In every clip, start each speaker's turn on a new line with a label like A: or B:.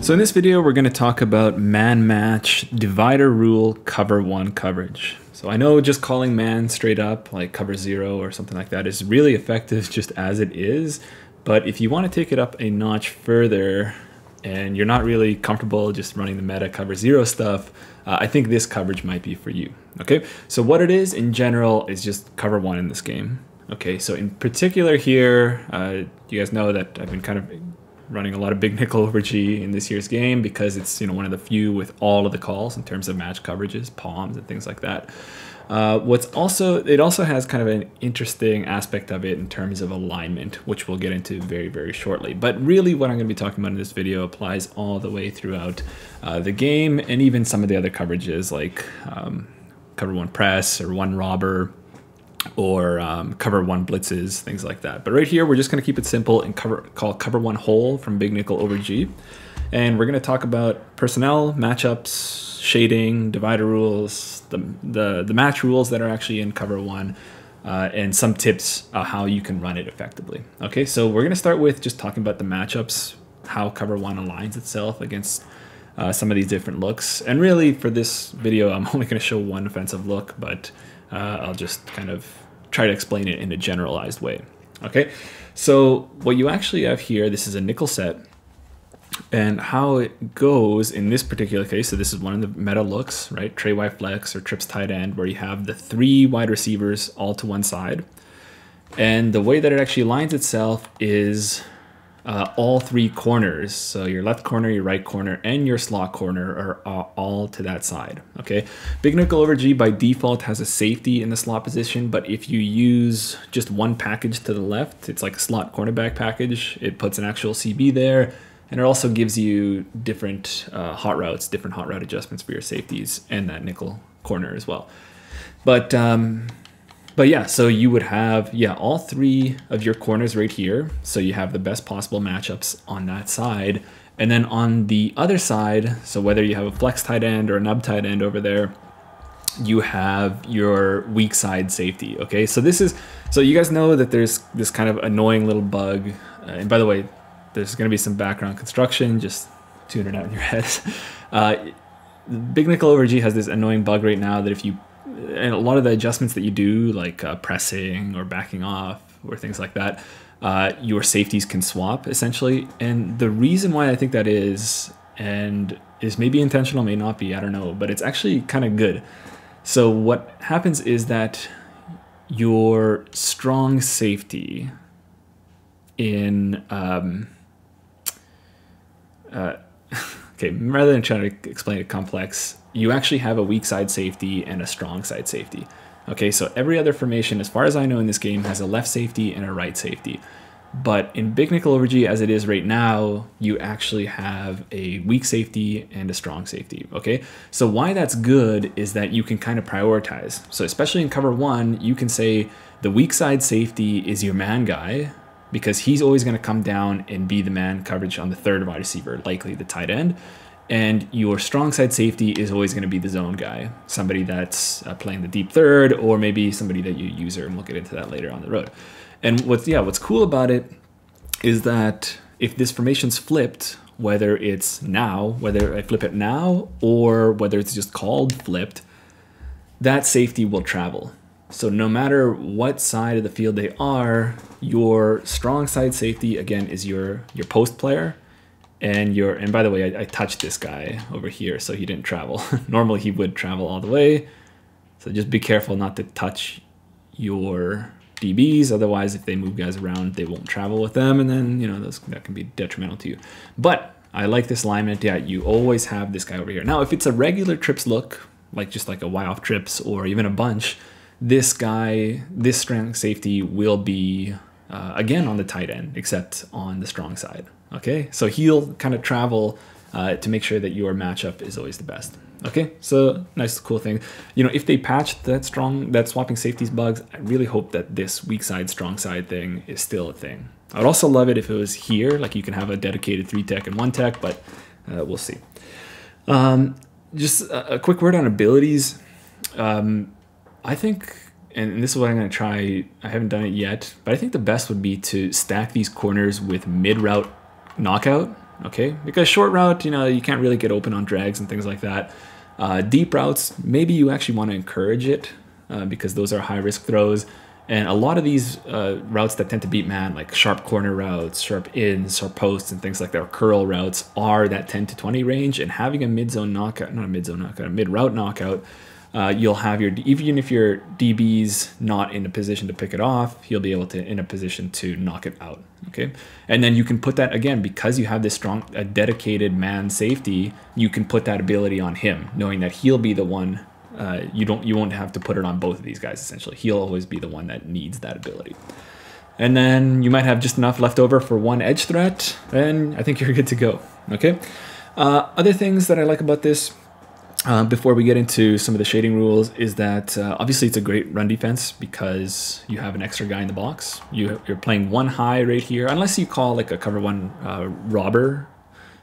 A: So in this video, we're going to talk about man match divider rule cover one coverage. So I know just calling man straight up like cover zero or something like that is really effective just as it is. But if you want to take it up a notch further and you're not really comfortable just running the meta cover zero stuff, I think this coverage might be for you. Okay, so what it is in general is just cover one in this game. Okay, so in particular here, you guys know that I've been kind of running a lot of big nickel over G in this year's game because it's one of the few with all of the calls in terms of match coverages, palms and things like that. It also has kind of an interesting aspect of it in terms of alignment, which we'll get into very, very shortly. But really what I'm going to be talking about in this video applies all the way throughout the game, and even some of the other coverages like cover one press or one robber, or cover one blitzes, things like that. But right here, we're just going to keep it simple and call cover one hole from big nickel over G. And we're going to talk about personnel, matchups, shading, divider rules, the match rules that are actually in cover one, and some tips how you can run it effectively. Okay, so we're going to start with just talking about the matchups, how cover one aligns itself against some of these different looks. And really for this video, I'm only going to show one offensive look, but I'll just kind of try to explain it in a generalized way. Okay, so what you actually have here, this is a nickel set, and how it goes in this particular case, so this is one of the meta looks, right? Trey Y flex or trips tight end, where you have the three wide receivers all to one side. And the way that it actually aligns itself is all three corners, so your left corner, your right corner, and your slot corner are all to that side. Okay, big nickel over G by default has a safety in the slot position, but if you use just one package to the left, it's like a slot cornerback package, it puts an actual CB there, and it also gives you different hot routes, different hot route adjustments for your safeties and that nickel corner as well. But yeah, so you would have, all three of your corners right here. So you have the best possible matchups on that side. And then on the other side, so whether you have a flex tight end or a nub tight end over there, you have your weak side safety, okay? So you guys know that there's this kind of annoying little bug. And by the way, there's gonna be some background construction, just tune it out in your head. Big nickel over G has this annoying bug right now that and a lot of the adjustments that you do, like pressing or backing off or things like that, your safeties can swap essentially. And the reason why I think that is, and is maybe intentional, may not be, I don't know, but it's actually kind of good. So what happens is that your strong safety in, okay, rather than trying to explain it complex, you actually have a weak side safety and a strong side safety. Okay, so every other formation, as far as I know in this game, has a left safety and a right safety. But in big nickel over G, as it is right now, you actually have a weak safety and a strong safety, okay? So why that's good is that you can kind of prioritize. So especially in cover one, you can say the weak side safety is your man guy, because he's always going to come down and be the man coverage on the third wide receiver, likely the tight end. And your strong side safety is always going to be the zone guy, somebody that's playing the deep third, or maybe somebody that you user, and we'll get into that later on the road. And what's cool about it is that if this formation's flipped, whether it's now, whether I flip it now, or whether it's just called flipped, that safety will travel. So no matter what side of the field they are, your strong side safety, again, is your post player. And by the way, I touched this guy over here, so he didn't travel. Normally he would travel all the way. So just be careful not to touch your DBs. Otherwise, if they move guys around, they won't travel with them. And then, that can be detrimental to you. But I like this alignment. Yeah, you always have this guy over here. Now, if it's a regular trips look, just like a Y-off trips or even a bunch, this strong safety will be, again, on the tight end, except on the strong side. Okay, so he'll kind of travel to make sure that your matchup is always the best. Okay, so nice, cool thing. If they patch that swapping safeties bugs, I really hope that this weak side, strong side thing is still a thing. I'd also love it if it was here, like you can have a dedicated 3-tech and 1-tech, but we'll see. Just a quick word on abilities. I think, and this is what I'm going to try, I haven't done it yet, but I think the best would be to stack these corners with mid-route knockout. okay? Because short route, you know, you can't really get open on drags and things like that. Deep routes, maybe you actually want to encourage it because those are high risk throws. And a lot of these routes that tend to beat man, like sharp corner routes, sharp ins, sharp posts, and things like that, or curl routes, are that 10 to 20 range. And having a mid-zone knockout, not a mid-zone knockout, a mid-route knockout, you'll have your, even if your DB's not in a position to pick it off, he'll be able to, in a position to knock it out, okay? And then you can put that, again, because you have this strong, a dedicated man safety, you can put that ability on him, knowing that he'll be the one, you won't have to put it on both of these guys, essentially. He'll always be the one that needs that ability. And then you might have just enough left over for one edge threat, and I think you're good to go, okay? Other things that I like about this, before we get into some of the shading rules, is that obviously it's a great run defense because you have an extra guy in the box. You're playing one high right here, unless you call like a cover one robber,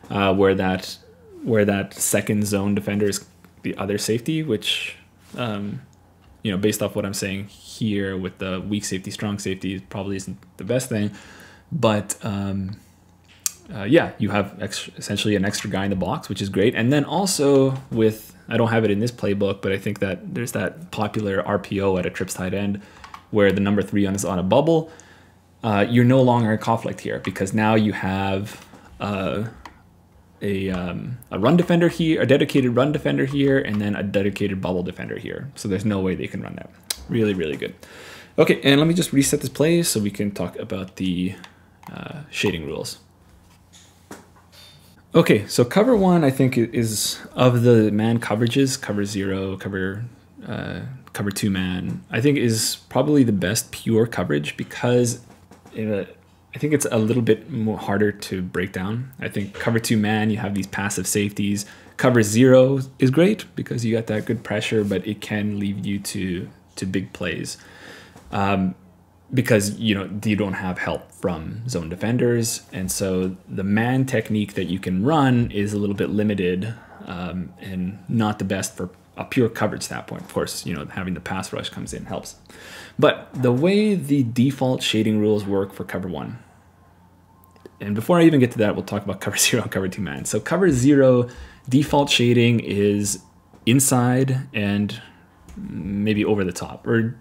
A: where that second zone defender is the other safety, which you know, based off what I'm saying here with the weak safety, strong safety, probably isn't the best thing, but yeah, you have essentially an extra guy in the box, which is great. And then also with, I don't have it in this playbook, but I think that there's that popular RPO at a trips tight end where the number 3 is on a bubble. You're no longer in conflict here because now you have a run defender here, a dedicated run defender here, and then a dedicated bubble defender here. So there's no way they can run that. Really, really good. Okay, and let me just reset this play so we can talk about the shading rules. Okay, so cover 1, I think, is of the man coverages, cover 0, cover 2 man, I think is probably the best pure coverage because I think it's a little bit more harder to break down. I think cover 2 man, you have these passive safeties. Cover 0 is great because you got that good pressure, but it can lead you to big plays. Because you don't have help from zone defenders, and so the man technique that you can run is a little bit limited and not the best for a pure coverage standpoint. Of course, having the pass rush comes in helps. But the way the default shading rules work for cover 1, and before I even get to that, we'll talk about cover 0 and cover 2 man. So cover 0 default shading is inside and maybe over the top, or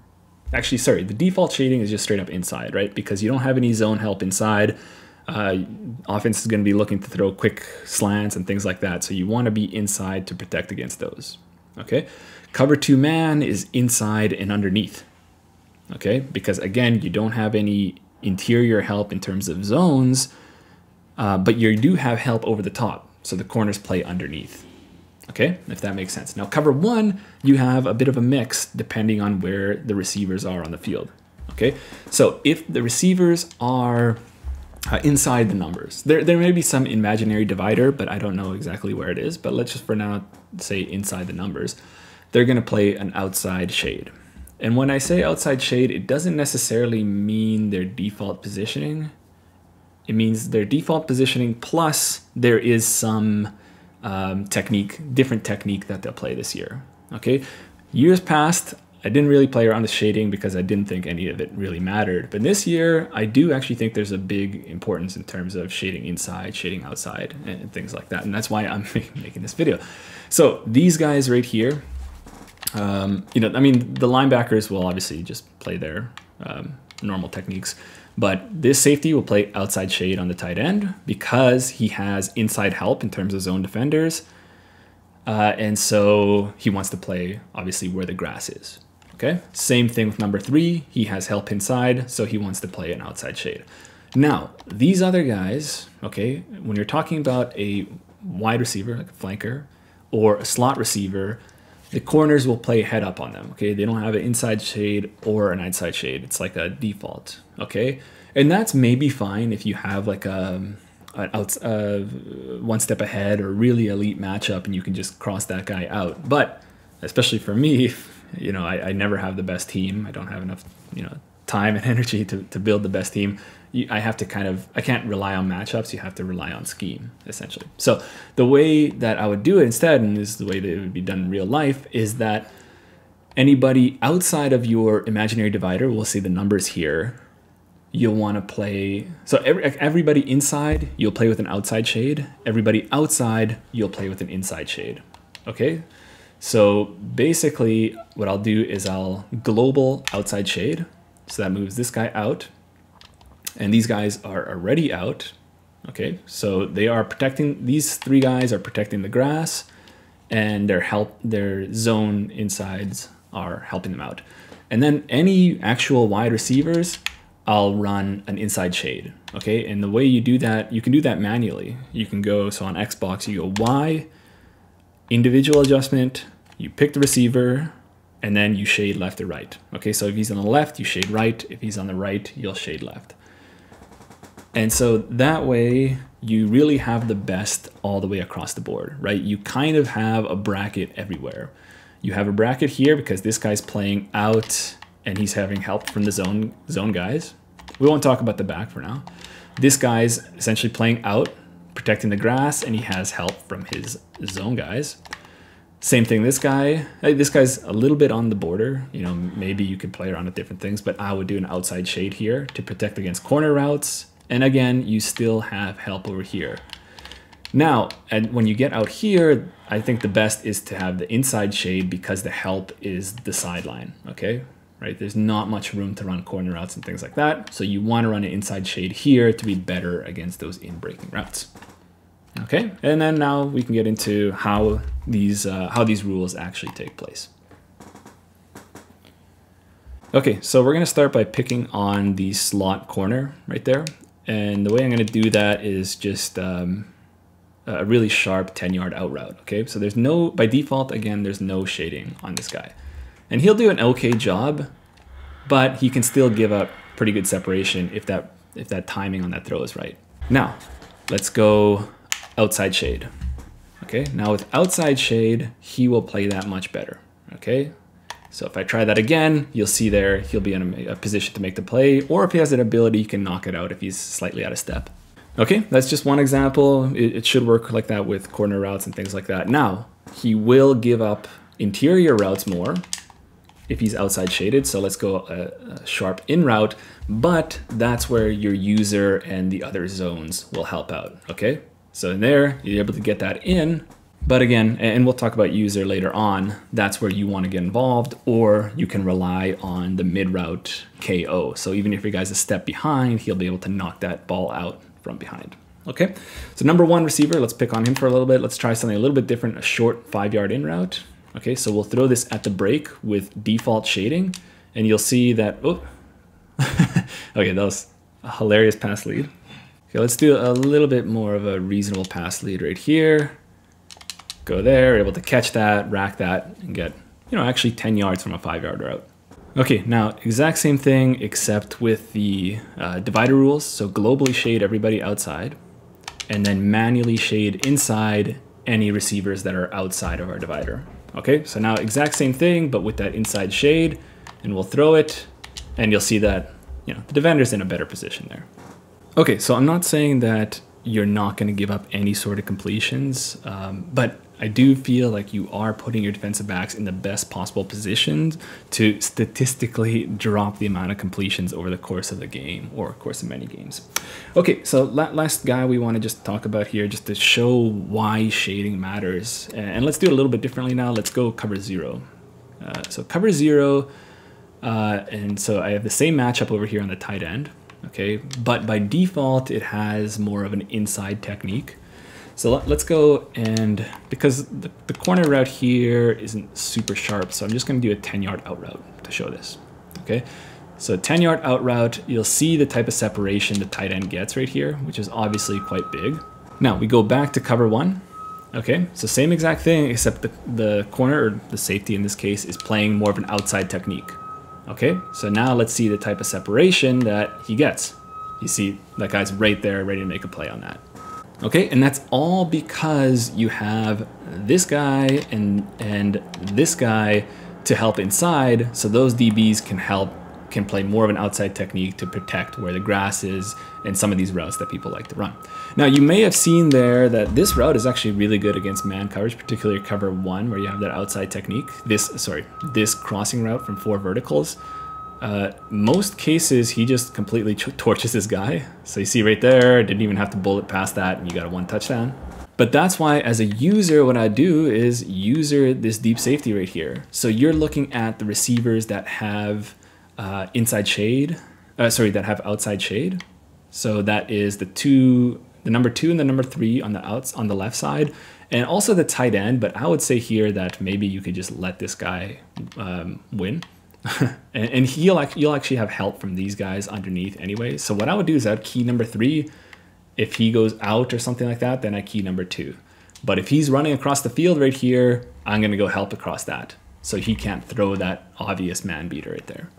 A: actually, sorry, the default shading is just straight up inside, right? Because you don't have any zone help inside. Offense is going to be looking to throw quick slants and things like that. So you want to be inside to protect against those, okay? Cover 2 man is inside and underneath, okay? Because again, you don't have any interior help in terms of zones, but you do have help over the top. So the corners play underneath. Okay, if that makes sense. Now, cover 1, you have a bit of a mix depending on where the receivers are on the field. Okay, so if the receivers are inside the numbers, there may be some imaginary divider, but I don't know exactly where it is. But let's just for now say inside the numbers, they're going to play an outside shade. And when I say outside shade, it doesn't necessarily mean their default positioning. It means their default positioning plus there is some different technique that they'll play this year. Okay, years past, I didn't really play around the shading because I didn't think any of it really mattered. But this year, I do actually think there's a big importance in terms of shading inside, shading outside, and things like that. And that's why I'm making this video. So these guys right here, I mean, the linebackers will obviously just play their normal techniques. But this safety will play outside shade on the tight end because he has inside help in terms of zone defenders. And so he wants to play, obviously, where the grass is. Okay, same thing with number 3. He has help inside, so he wants to play an outside shade. Now, these other guys, okay, when you're talking about a wide receiver, like a flanker, or a slot receiver, the corners will play head up on them, okay? They don't have an inside shade or an outside shade. It's like a default, okay? And that's maybe fine if you have like one step ahead or really elite matchup and you can just cross that guy out. But especially for me, I never have the best team. I don't have enough, time and energy to build the best team. I have to I can't rely on matchups. You have to rely on scheme, essentially. So the way that I would do it instead, and this is the way that it would be done in real life, is that anybody outside of your imaginary divider will see the numbers here. you'll want to play, so everybody inside, you'll play with an outside shade. Everybody outside, you'll play with an inside shade. Okay, so basically what I'll do is I'll global outside shade. So that moves this guy out. And these guys are already out. Okay, so they are protecting, these three guys are protecting the grass, and their zone insides are helping them out. And then any actual wide receivers, I'll run an inside shade. Okay, and the way you do that, you can do that manually. You can go, so on Xbox, you go Y, individual adjustment, you pick the receiver, and then you shade left or right. Okay, so if he's on the left, you shade right. If he's on the right, you'll shade left. And so that way you really have the best all the way across the board, right? You kind of have a bracket everywhere. You have a bracket here because this guy's playing out and he's having help from the zone guys. We won't talk about the back for now. This guy's essentially playing out, protecting the grass, and he has help from his zone guys. Same thing, this guy's a little bit on the border. You know, maybe you could play around with different things, but I would do an outside shade here to protect against corner routes. And again, you still have help over here. Now, and when you get out here, I think the best is to have the inside shade because the help is the sideline, okay? Right? There's not much room to run corner routes and things like that. So you want to run an inside shade here to be better against those in-breaking routes. Okay, and then now we can get into how these rules actually take place. Okay, so we're gonna start by picking on the slot corner right there. And the way I'm gonna do that is just a really sharp 10-yard out route, okay? So there's no, by default, again, there's no shading on this guy. And he'll do an okay job, but he can still give up pretty good separation if that timing on that throw is right. Now, let's go outside shade. Okay, now with outside shade, he will play that much better, okay? So if I try that again, you'll see there, he'll be in a position to make the play, or if he has an ability, he can knock it out if he's slightly out of step. Okay, that's just one example. It should work like that with corner routes and things like that. Now, he will give up interior routes more if he's outside shaded. So let's go a sharp in route, but that's where your user and the other zones will help out, okay? So in there, you're able to get that in. But again, and we'll talk about user later on, that's where you want to get involved, or you can rely on the mid-route KO. So even if your guy's a step behind, he'll be able to knock that ball out from behind. Okay, so number one receiver, let's pick on him for a little bit. Let's try something a little bit different, a short 5-yard in route. Okay, so we'll throw this at the break with default shading, and you'll see that, oh, okay, that was a hilarious pass lead. Okay, let's do a little bit more of a reasonable pass lead right here. Go there, able to catch that, rack that, and get, you know, actually 10 yards from a 5-yard route. Okay, now exact same thing except with the divider rules. So globally shade everybody outside, and then manually shade inside any receivers that are outside of our divider. Okay, so now exact same thing, but with that inside shade, and we'll throw it, and you'll see that, you know, the defender's in a better position there. Okay, so I'm not saying that you're not going to give up any sort of completions, but I do feel like you are putting your defensive backs in the best possible positions to statistically drop the amount of completions over the course of the game or course of many games. Okay, so last guy we want to just talk about here just to show why shading matters. And let's do it a little bit differently now. Let's go cover zero. So cover zero, and so I have the same matchup over here on the tight end. Okay, but by default, it has more of an inside technique. So let's go, and because the corner route here isn't super sharp, so I'm just going to do a 10-yard out route to show this. Okay, so 10-yard out route, you'll see the type of separation the tight end gets right here, which is obviously quite big. Now we go back to cover one. Okay, so same exact thing, except the corner, or the safety in this case, is playing more of an outside technique. Okay, so now let's see the type of separation that he gets. You see that guy's right there ready to make a play on that. Okay, and that's all because you have this guy and this guy to help inside, so those DBs can play more of an outside technique to protect where the grass is and some of these routes that people like to run. Now you may have seen there that this route is actually really good against man coverage, particularly cover one where you have that outside technique. This crossing route from 4 verticals. most cases, he just completely torches this guy. So you see right there, didn't even have to bullet past that, and you got a 1 touchdown. But that's why, as a user, what I do is user this deep safety right here. So you're looking at the receivers that have inside shade, that have outside shade. So that is the number 2 and the number 3 on the left side, and also the tight end. But I would say here that maybe you could just let this guy win. and you'll actually have help from these guys underneath anyway. So what I would do is I'd key number 3. If he goes out or something like that, then I key number 2. But if he's running across the field right here, I'm going to go help across that. So he can't throw that obvious man beater right there.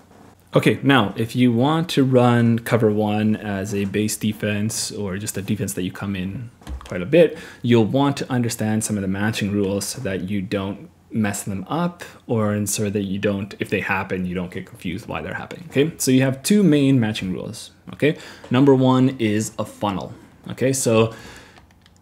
A: Okay, now if you want to run cover 1 as a base defense, or just a defense that you come in quite a bit, you'll want to understand some of the matching rules so that you don't mess them up, or so that you don't, if they happen, you don't get confused why they're happening. Okay, so you have 2 main matching rules. Okay, number 1 is a funnel. Okay, so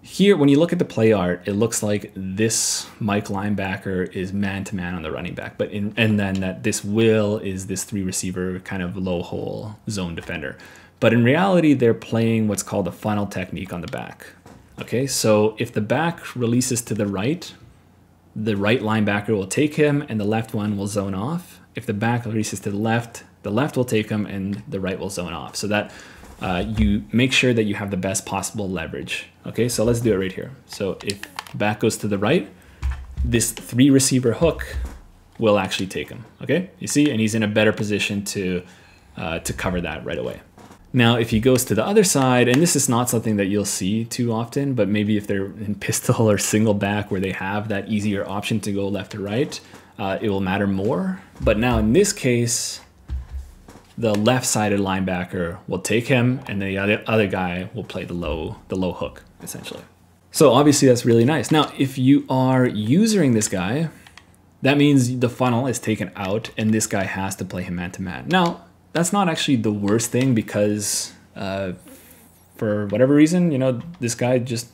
A: here, when you look at the play art, it looks like this Mike linebacker is man-to-man on the running back, and then that this Will is this 3 receiver kind of low hole zone defender. But in reality, they're playing what's called a funnel technique on the back. Okay, so if the back releases to the right linebacker will take him and the left one will zone off. If the back releases to the left will take him and the right will zone off. So that you make sure that you have the best possible leverage. Okay, so let's do it right here. So if back goes to the right, this 3 receiver hook will actually take him. Okay, you see, and he's in a better position to cover that right away. Now, if he goes to the other side, and this is not something that you'll see too often, but maybe if they're in pistol or single back where they have that easier option to go left or right, it will matter more. But now in this case, the left-sided linebacker will take him, and the other guy will play the low hook, essentially. So obviously that's really nice. Now, if you are using this guy, that means the funnel is taken out, and this guy has to play him man-to-man. Now, that's not actually the worst thing, because for whatever reason, you know, this guy just,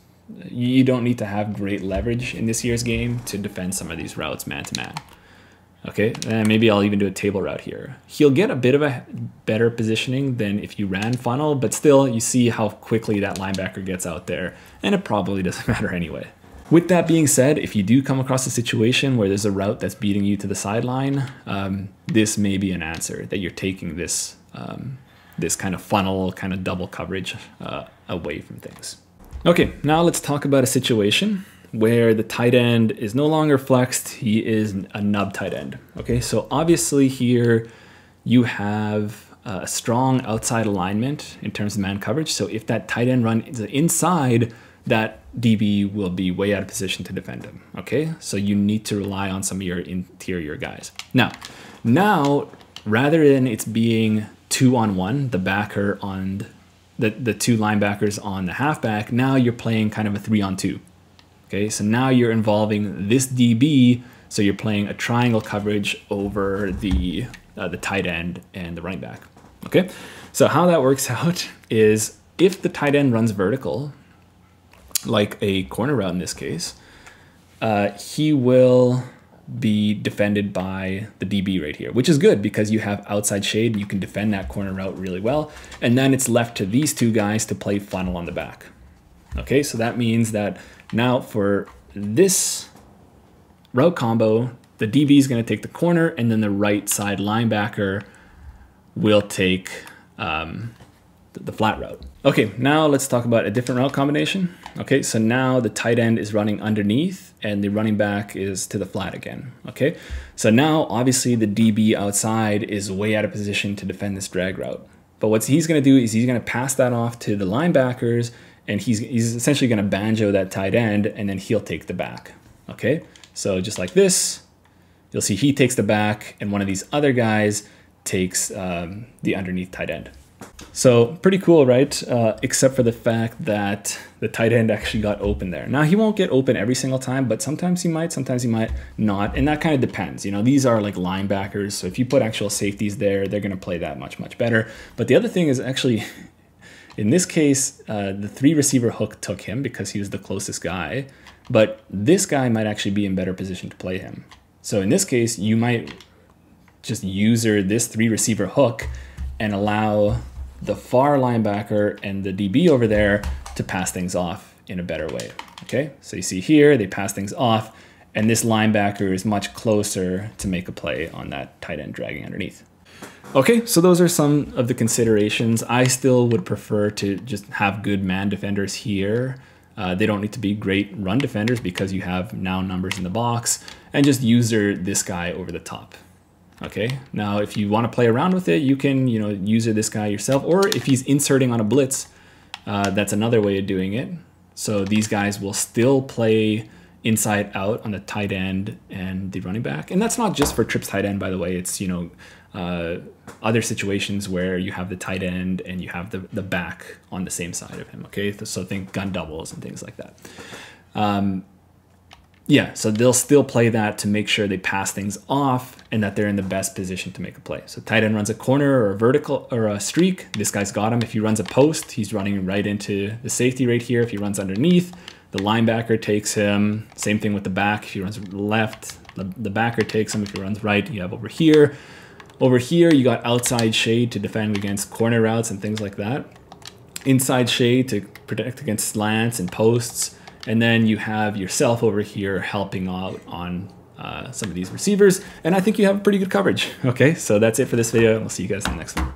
A: you don't need to have great leverage in this year's game to defend some of these routes man-to-man. Okay, and maybe I'll even do a table route here. He'll get a bit of a better positioning than if you ran funnel, but still, you see how quickly that linebacker gets out there, and it probably doesn't matter anyway. With that being said, if you do come across a situation where there's a route that's beating you to the sideline, this may be an answer, that you're taking this, this kind of funnel, kind of double coverage away from things. Okay, now let's talk about a situation where the tight end is no longer flexed, he is a nub tight end. Okay, so obviously here you have a strong outside alignment in terms of man coverage. So if that tight end runs inside, that DB will be way out of position to defend him. Okay, so you need to rely on some of your interior guys. Now, rather than it's being 2-on-1, the backer on the 2 linebackers on the halfback, now you're playing kind of a 3-on-2. Okay, so now you're involving this DB, so you're playing a triangle coverage over the tight end and the running back. Okay, so how that works out is if the tight end runs vertical, like a corner route in this case, he will be defended by the DB right here, which is good because you have outside shade and you can defend that corner route really well. And then it's left to these 2 guys to play funnel on the back. Okay, so that means that now for this route combo, the DB is going to take the corner, and then the right side linebacker will take the flat route. Okay, now let's talk about a different route combination. Okay, so now the tight end is running underneath and the running back is to the flat again. Okay, so now obviously the DB outside is way out of position to defend this drag route. But what he's going to do is he's going to pass that off to the linebackers, and he's essentially going to banjo that tight end, and then he'll take the back. Okay, so just like this, you'll see he takes the back, and one of these other guys takes the underneath tight end. So pretty cool, right? Except for the fact that the tight end actually got open there. Now he won't get open every single time, but sometimes he might not. And that kind of depends. You know, these are like linebackers. So if you put actual safeties there, they're going to play that much better. But the other thing is actually, in this case, the 3 receiver hook took him because he was the closest guy. But this guy might actually be in better position to play him. So in this case, you might just user this 3 receiver hook and allow the far linebacker and the DB over there to pass things off in a better way. Okay, so you see here, they pass things off, and this linebacker is much closer to make a play on that tight end dragging underneath. Okay, so those are some of the considerations. I still would prefer to just have good man defenders here. They don't need to be great run defenders because you have now numbers in the box, and just user this guy over the top. Okay, now if you want to play around with it, you can, user this guy yourself, or if he's inserting on a blitz, that's another way of doing it. So these guys will still play inside out on the tight end and the running back. And that's not just for trips tight end, by the way. It's, other situations where you have the tight end and you have the back on the same side of him. Okay, so think gun doubles and things like that. Yeah, so they'll still play that to make sure they pass things off and that they're in the best position to make a play. So tight end runs a corner or a vertical or a streak. This guy's got him. If he runs a post, he's running right into the safety right here. If he runs underneath, the linebacker takes him. Same thing with the back. If he runs left, the backer takes him. If he runs right, you have over here. Over here, you got outside shade to defend against corner routes and things like that. Inside shade to protect against slants and posts. And then you have yourself over here helping out on some of these receivers. And I think you have pretty good coverage. Okay, so that's it for this video. We'll see you guys in the next one.